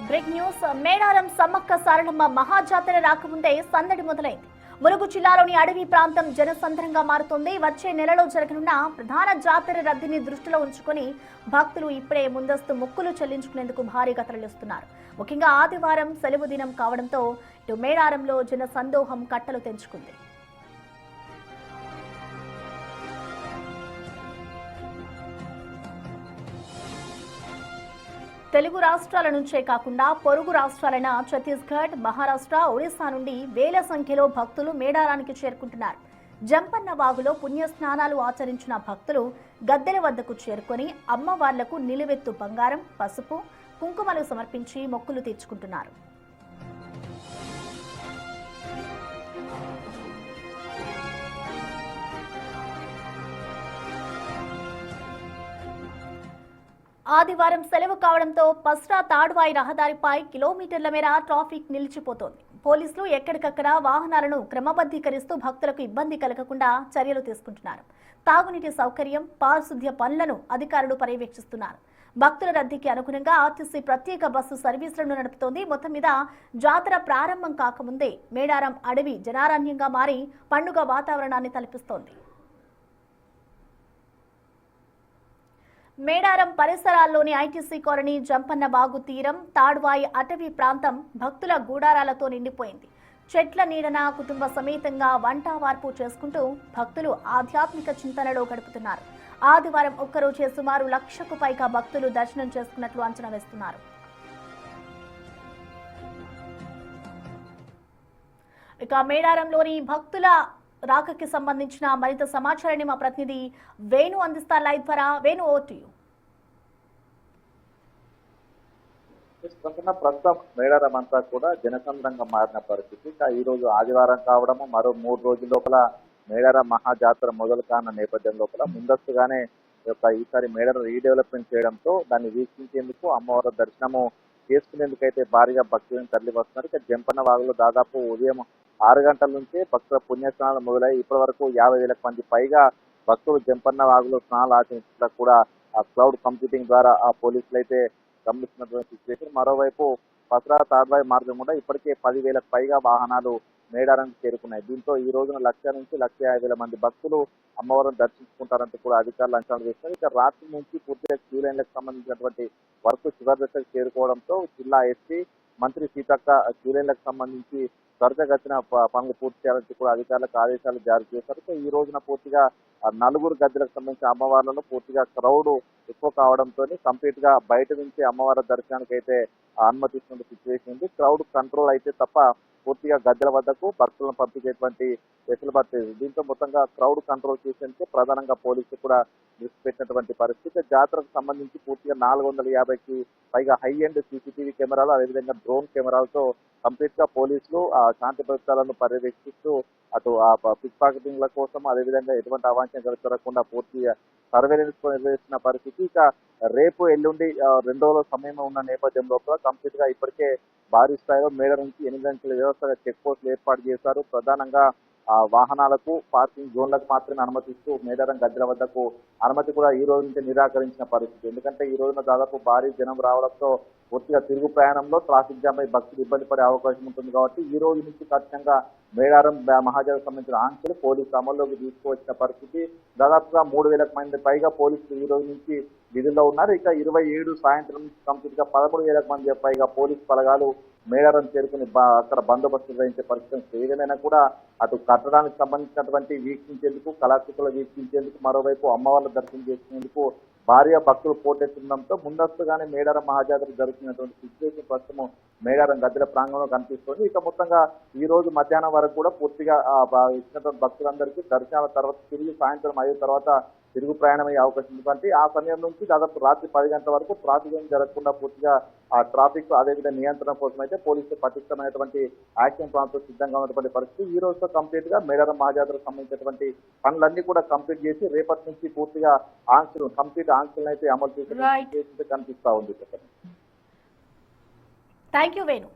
Break news. Medaram Sammakka Saralamma Mahajatara రాకముందే సందడి మొదలైంది. ములుగు జిల్లాలోని అడవి ప్రాంతం జనసంద్రంగా మారుతోంది. వచ్చే నెలలో జరగనున్న ప్రధాన జాతర రద్దీని దృష్టిలో ఉంచుకొని భక్తులు ఇప్పుడే ముందస్తు మొక్కులు చెల్లించుకునేందుకు భారీగా తరలిస్తున్నారు. ముఖ్యంగా ఆదివారం సెలవు దినం కావడంతో ఇటు మేడారంలో జన సందోహం కట్టలు తెంచుకుంది. తెలుగు రాష్ట్రాల నుంచే కాకుండా పొరుగు రాష్ట్రాలైన ఛత్తీస్గఢ్, మహారాష్ట్ర, ఒడిశా నుండి వేల సంఖ్యలో భక్తులు మేడారానికి చేరుకుంటున్నారు. జంపన్న వాగులో పుణ్యస్నానాలు ఆచరించిన భక్తులు గద్దెల వద్దకు చేరుకొని అమ్మవార్లకు నిలువెత్తు బంగారం, పసుపు, కుంకుమలు సమర్పించి మొక్కులు తీర్చుకుంటున్నారు. ఆదివారం సెలవు కావడంతో పస్రా తాడ్వాయి రహదారిపై కిలోమీటర్ల మేర ట్రాఫిక్ నిలిచిపోతోంది. పోలీసులు ఎక్కడికక్కడ వాహనాలను క్రమబద్ధీకరిస్తూ భక్తులకు ఇబ్బంది కలగకుండా చర్యలు తీసుకుంటున్నారు. తాగునీటి సౌకర్యం, పారిశుద్ధ్య పనులను అధికారులు పర్యవేక్షిస్తున్నారు. భక్తుల రద్దీకి అనుగుణంగా ఆర్టీసీ ప్రత్యేక బస్సు సర్వీసులను నడుపుతోంది. మొత్తం మీద జాతర ప్రారంభం కాకముందే మేడారం అడవి జనారణ్యంగా మారి పండుగ వాతావరణాన్ని తలపిస్తోంది. మేడారం పరిసరాల్లోని ఐటీసీ కాలనీ, జంపన్న వాగు తీరం, తాడ్వాయి అటవీ ప్రాంతం భక్తుల గూడారాలతో నిండిపోయింది. చెట్ల నీడన కుటుంబ సమేతంగా వంట వార్పు చేసుకుంటూ భక్తులు ఆధ్యాత్మిక చింతనలో గడుపుతున్నారు. ఆదివారం ఒక్కరోజే సుమారు 1,00,000కు పైగా భక్తులు దర్శనం చేసుకున్నట్లు అంచనా వేస్తున్నారు. ఇక మేడారంలోని భక్తుల రాకకి సంబంధించిన మరింత సమాచారాన్ని మా ప్రతినిధి వేణు అందిస్తారు లైవ్ ద్వారా. Venu, over to you. ప్రస్తుతం మేడారం అంతా కూడా జనసంద్రంగా మారిన పరిస్థితి. ఈ రోజు ఆదివారం కావడము, మరో 3 రోజుల లోపల మేడారం మహాజాతర మొదలు కాన్న నేపథ్యం లోపల ముందస్తుగానే ఈసారి మేడారం రీడెవలప్మెంట్ చేయడంతో దాన్ని వీక్షించేందుకు, అమ్మవారి దర్శనము చేసుకునేందుకైతే భారీగా భక్తులను తరలి వస్తున్నారు. ఇక జంపన్న వాగులో దాదాపు ఉదయం 6 గంటల నుంచే భక్తుల పుణ్యస్నానాలు మొదలై ఇప్పటి వరకు 50,000 మంది పైగా భక్తులు జంపన్న వాగులో స్నానాలు ఆచరించడానికి కూడా ఆ క్లౌడ్ కంప్యూటింగ్ ద్వారా ఆ పోలీసులు అయితే గమనిస్తున్నటువంటి సిచ్యువేషన్. మరోవైపు పసరా తాడ్వాయి మార్గం కూడా ఇప్పటికే 10,000కు పైగా వాహనాలు మేడారానికి చేరుకున్నాయి. దీంతో ఈ రోజున 1,00,000 నుంచి 1,50,000 మంది భక్తులు అమ్మవారిని దర్శించుకుంటారంటూ కూడా అధికారులు అంచనా వేస్తున్నారు. ఇక రాత్రి నుంచి పూర్తిగా క్యూ లైన్లకు సంబంధించినటువంటి వర్క్ చివరి దశకు చేరుకోవడంతో జిల్లా ఎస్పీ మంత్రి సీతక్క క్యూ లైన్లకు సంబంధించి త్వరితగతిన పనులు పూర్తి చేయాలని కూడా అధికారులకు ఆదేశాలు జారీ చేశారు. సో ఈ రోజున పూర్తిగా 4 గద్దెలకు సంబంధించిన అమ్మవార్లలో పూర్తిగా క్రౌడ్ ఎక్కువ కావడంతో కంప్లీట్ గా బయట నుంచి అమ్మవారి దర్శనానికి అయితే అనుమతిస్తున్న సిచ్యువేషన్ ఉంది. క్రౌడ్ కంట్రోల్ అయితే తప్ప పూర్తిగా గద్దెల వద్దకు భక్తులను పంపించేటువంటి వెసులుబాటు లేదు. దీంతో మొత్తంగా క్రౌడ్ కంట్రోల్ చేసేందుకు ప్రధానంగా పోలీసులు కూడా దృష్టి పెట్టినటువంటి పరిస్థితి. జాతరకు సంబంధించి పూర్తిగా 450కి పైగా హై ఎండ్ సీసీటీవీ కెమెరాలు, అదేవిధంగా డ్రోన్ కెమెరాలతో కంప్లీట్ గా పోలీసులు శాంతి భద్రతలను పర్యవేక్షిస్తూ అటు ఆ పిక్ పాకెటింగ్ల కోసం, అదేవిధంగా ఎటువంటి అవాంఛనీయాలు జరగకుండా పూర్తిగా సర్వేలెన్స్ నిర్వహిస్తున్న పరిస్థితి. ఇక రేపు ఎల్లుండి 2 రోజుల సమయం ఉన్న నేపథ్యంలో కంప్లీట్ గా ఇప్పటికే భారీ స్థాయిలో మేడారం నుంచి 8 గంటల వ్యవస్థగా చెక్ పోస్టులు ఏర్పాటు చేశారు. ప్రధానంగా వాహనాలకు, పార్కింగ్ జోన్లకు మాత్రమే అనుమతిస్తూ మేడారం గద్దెల వద్దకు అనుమతి కూడా ఈ రోజు నుంచి నిరాకరించిన పరిస్థితి. ఎందుకంటే ఈ రోజున దాదాపు భారీ జనం రావడంతో పూర్తిగా తిరుగు ప్రయాణంలో ట్రాఫిక్ జామ్ అయి భక్తులు ఇబ్బంది పడే అవకాశం ఉంటుంది. కాబట్టి ఈ రోజు నుంచి ఖచ్చితంగా మేడారం మహాజాతరకు సంబంధించిన ఆంక్షలు పోలీసులు అమల్లోకి తీసుకువచ్చిన పరిస్థితి. దాదాపుగా 3,000 మంది పైగా పోలీసులు ఈ రోజు నుంచి విధుల్లో ఉన్నారు. ఇక 27 సాయంత్రం నుంచి కంప్లీట్ గా 13,000 మంది పైగా పోలీసు బలగాలు మేడారం చేరుకుని అక్కడ బందోబస్తు నిర్వహించే పరిస్థితి. ఏదైనా కూడా అటు కట్టడానికి సంబంధించినటువంటి వీక్షించేందుకు, కళాకృతులు వీక్షించేందుకు, మరోవైపు అమ్మవార్ల దర్శనం చేసుకునేందుకు భారీగా భక్తులు పోటెత్తుండడంతో ముందస్తుగానే మేడారం మహాజాతర జరుగుతున్నటువంటి సిచ్యువేషన్ ప్రస్తుతం మేడారం గద్దెల ప్రాంగణంలో కనిపిస్తుంది. ఇక మొత్తంగా ఈ రోజు మధ్యాహ్నం వరకు కూడా పూర్తిగా ఇచ్చినటువంటి భక్తులందరికీ దర్శనాల తర్వాత తిరిగి సాయంత్రం 5 తర్వాత తిరుగు ప్రయాణం అయ్యే అవకాశం ఉంది. అంటే ఆ సమయం నుంచి దాదాపు రాత్రి 10 గంటల వరకు ట్రాఫిక్ ఏం జరగకుండా పూర్తిగా ఆ ట్రాఫిక్ అదేవిధంగా నియంత్రణ కోసం అయితే పోలీసులు పటిష్టమైనటువంటి యాక్షన్ ప్లాన్తో సిద్ధంగా ఉన్నటువంటి పరిస్థితి. ఈ రోజుతో కంప్లీట్ గా మేడారం మహాజాతరకు సంబంధించినటువంటి పనులన్నీ కూడా కంప్లీట్ చేసి రేపటి నుంచి పూర్తిగా ఆంక్షలను అయితే అమలు చేసే కనిపిస్తా ఉంది. Thank you Venu.